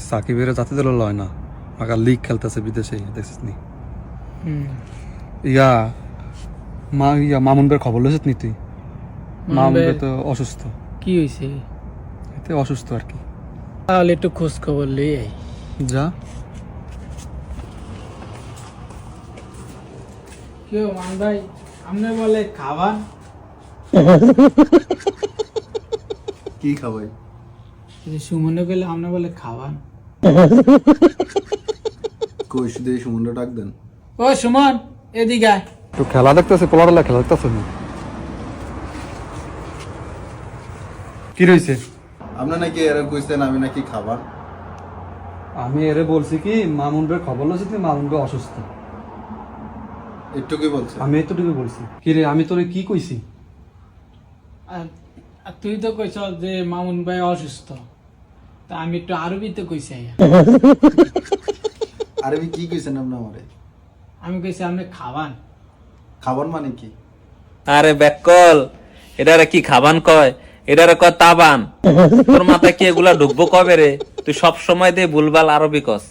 সাকিবের জাতি দল লয় না মাকা লিগ খেলতেছে বিদেশে দেখছিস নি মামুন ভাইয়ের খবর লইছিস নি তুই? মামুন ভাই তো অসুস্থ। কি হয়েছে? এতে অসুস্থ আর কি। তাহলে একটু খোঁজ খবর লই আই। যা। কেউ মান ভাই আপনি বলে খাবার কি খাবাই? সুমনে গেলে আপনি বলে খাবার কইস দে সুমনটা ডাক দেন। ও সুমন এদিকে আয়। তো খেলা দেখতেছে পোলারলা খেলা দেখতেছে না কি রইছে? আপনি নাকি এরা কইছেন আমি নাকি খাবার। আমি এরে বলছি কি মামুন ভাইয়ের খবর লইছিস নি মামুন ভাই অসুস্থ। একটু কি বলছেন? আমি এতটুকু বলছি। কি রে আমি তোরে কি কইছি? আর তুই তো কইছ যে মামুন ভাই অসুস্থ, তা আমি একটু আরবিতে কইছি। আরবি কি কইছেন আপনি আমারে? আমি কইছি আপনি খাবান। খাবার মানে কি? আরে ব্যাককল, এটারে কি খাবান কয়? এটারে কয় তাবান। তোর মাথায় কি এগুলা ঢুকবো কবে রে? তুই সব সময় দিয়ে ভুলভাল আরবি কস।